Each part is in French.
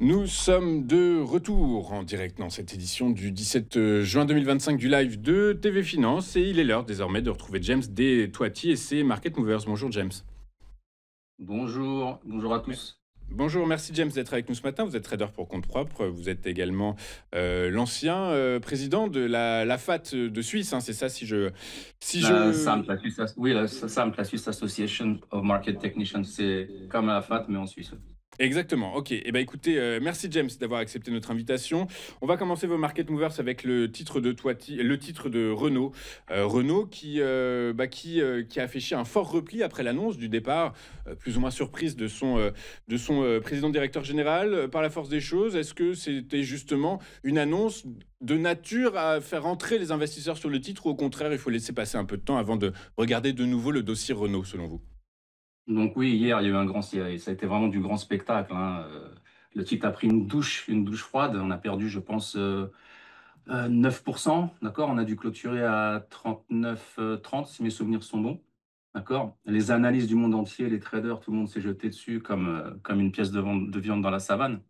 Nous sommes de retour en direct dans cette édition du 17 juin 2025 du live de TV Finance et il est l'heure désormais de retrouver James Toiti et ses Market Movers. Bonjour James. Bonjour, bonjour à tous. Bonjour, merci James d'être avec nous ce matin. Vous êtes trader pour compte propre. Vous êtes également l'ancien président de la FAT de Suisse, hein, c'est ça La SAMT, oui, la SAMT, la Swiss Association of Market Technicians, c'est comme la FAT, mais en Suisse. Exactement, ok. Eh ben, écoutez, merci James d'avoir accepté notre invitation. On va commencer vos market movers avec le titre de Toiti, le titre de Renault. Renault qui a affiché un fort repli après l'annonce du départ, plus ou moins surprise de son président directeur général. Par la force des choses, est-ce que c'était justement une annonce de nature à faire entrer les investisseurs sur le titre ou au contraire, il faut laisser passer un peu de temps avant de regarder de nouveau le dossier Renault, selon vous? Donc oui, hier, il y a eu ça a été vraiment du grand spectacle, hein. Le titre a pris une douche froide. On a perdu, je pense, 9%. D'accord? On a dû clôturer à 39, 30, si mes souvenirs sont bons. D'accord? Les analyses du monde entier, les traders, tout le monde s'est jeté dessus comme une pièce de viande dans la savane.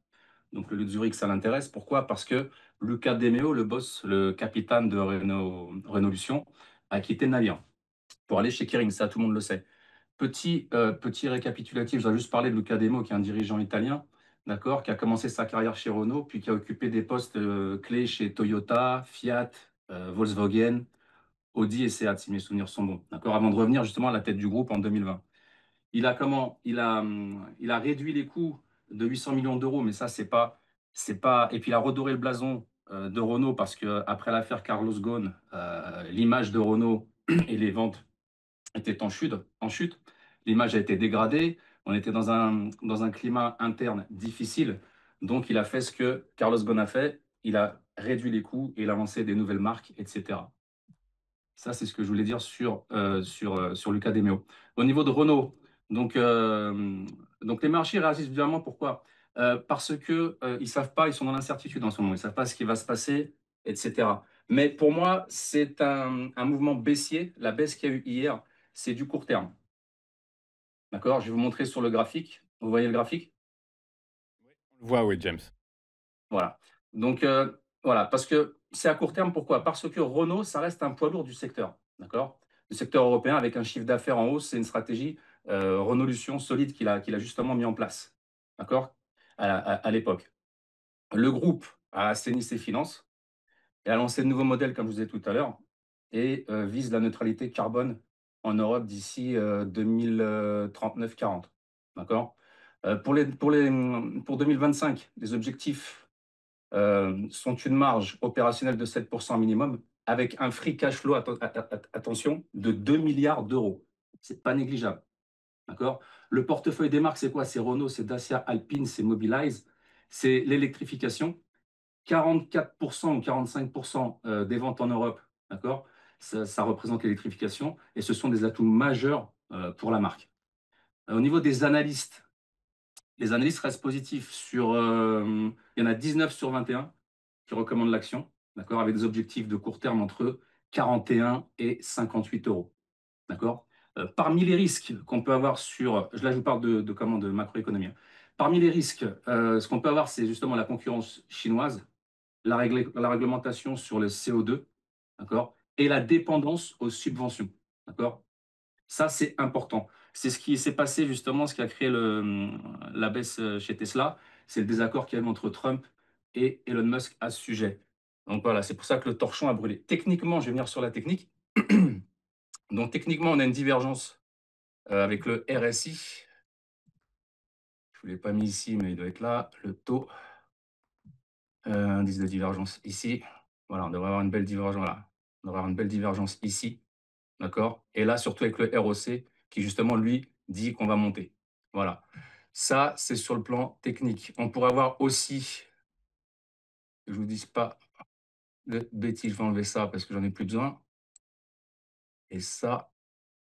Donc le Zurich, ça l'intéresse. Pourquoi? Parce que Luca De Meo, le boss, le capitaine de Renaulution, a quitté le navire pour aller chez Kering. Ça, tout le monde le sait. Petit récapitulatif, je dois juste parler de Luca De Meo, qui est un dirigeant italien, d'accord, qui a commencé sa carrière chez Renault, puis qui a occupé des postes clés chez Toyota, Fiat, Volkswagen, Audi et Seat, si mes souvenirs sont bons, d'accord, avant de revenir justement à la tête du groupe en 2020. Il a réduit les coûts de 800 millions d'euros, mais ça, c'est pas. Et puis, il a redoré le blason de Renault parce que après l'affaire Carlos Ghosn, l'image de Renault et les ventes étaient en chute. L'image a été dégradée. On était dans un climat interne difficile. Donc, il a fait ce que Carlos Ghosn a fait. Il a réduit les coûts et il a lancé des nouvelles marques, etc. Ça, c'est ce que je voulais dire sur Luca De Meo. Au niveau de Renault, donc les marchés réagissent violemment. Pourquoi? Parce que ils savent pas, ils sont dans l'incertitude en ce moment, ils savent pas ce qui va se passer, etc. Mais pour moi, c'est un mouvement baissier. La baisse qu'il y a eu hier, c'est du court terme. D'accord? Je vais vous montrer sur le graphique. Vous voyez le graphique? On le voit, oui, James. Voilà. Donc, voilà, parce que c'est à court terme. Pourquoi? Parce que Renault, ça reste un poids lourd du secteur. D'accord? Du secteur européen, avec un chiffre d'affaires en hausse, c'est une stratégie Renaulution solide qu'il a justement mis en place. D'accord? À l'époque. Le groupe a assaini ses finances et a lancé de nouveaux modèles, comme je vous disais tout à l'heure, et vise la neutralité carbone en Europe d'ici 2039-40. D'accord? Pour 2025, les objectifs sont une marge opérationnelle de 7% minimum, avec un free cash flow, attention, de 2 milliards d'euros. C'est pas négligeable. D'accord? Le portefeuille des marques, c'est quoi? C'est Renault, c'est Dacia, Alpine, c'est Mobilize. C'est l'électrification. 44% ou 45% des ventes en Europe, d'accord? Ça représente l'électrification et ce sont des atouts majeurs pour la marque. Au niveau des analystes, les analystes restent positifs il y en a 19 sur 21 qui recommandent l'action, d'accord, avec des objectifs de court terme entre 41 et 58 euros, d'accord. Parmi les risques qu'on peut avoir là je vous parle de macroéconomie, hein. Parmi les risques, ce qu'on peut avoir, c'est justement la concurrence chinoise, la réglementation sur le CO2, d'accord, et la dépendance aux subventions, d'accord. Ça, c'est important. C'est ce qui s'est passé justement, ce qui a créé la baisse chez Tesla. C'est le désaccord qu'il y avait entre Trump et Elon Musk à ce sujet. Donc voilà, c'est pour ça que le torchon a brûlé. Techniquement, je vais venir sur la technique. Donc techniquement, on a une divergence avec le RSI. Je ne vous l'ai pas mis ici, mais il doit être là. Le taux, indice de divergence ici. Voilà, on devrait avoir une belle divergence là. On devrait avoir une belle divergence ici. D'accord? Et là, surtout avec le ROC, qui justement, lui, dit qu'on va monter. Voilà. Ça, c'est sur le plan technique. On pourrait avoir aussi, que je ne vous dise pas de bêtises, je vais enlever ça parce que j'en ai plus besoin. Et ça,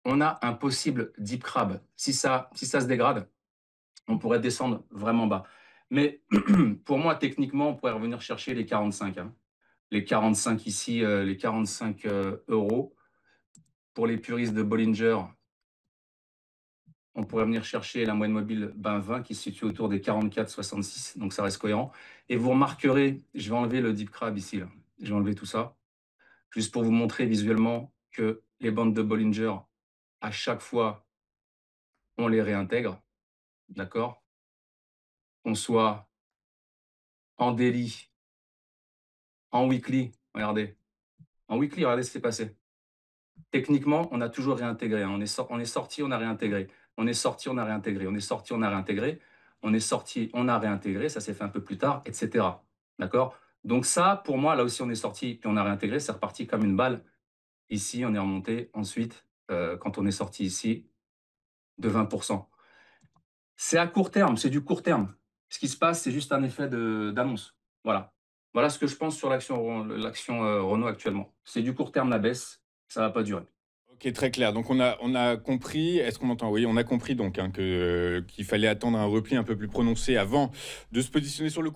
on a un possible deep crab. Si ça se dégrade, on pourrait descendre vraiment bas. Mais pour moi, techniquement, on pourrait revenir chercher les 45, hein. Les 45 ici, les 45 euros. Pour les puristes de Bollinger, on pourrait venir chercher la moyenne mobile 20 qui se situe autour des 44,66, donc ça reste cohérent. Et vous remarquerez, je vais enlever le deep crab ici, là. Je vais enlever tout ça, juste pour vous montrer visuellement que les bandes de Bollinger, à chaque fois, on les réintègre, d'accord? Qu'on soit en daily, en weekly, regardez. En weekly, regardez ce qui s'est passé. Techniquement, on a toujours réintégré, hein. On est sorti, on a réintégré. On est sorti, on a réintégré. On est sorti, on a réintégré. On est sorti, on a réintégré. Ça s'est fait un peu plus tard, etc. D'accord? Donc ça, pour moi, là aussi, on est sorti, puis on a réintégré. C'est reparti comme une balle. Ici, on est remonté. Ensuite, quand on est sorti ici, de 20%. C'est à court terme, c'est du court terme. Ce qui se passe, c'est juste un effet d'annonce. Voilà. Voilà ce que je pense sur l'action Renault actuellement. C'est du court terme la baisse. Ça va pas durer. Ok, très clair. Donc on a compris, est-ce qu'on m'entend? Oui, on a compris donc hein, qu'il fallait attendre un repli un peu plus prononcé avant de se positionner sur le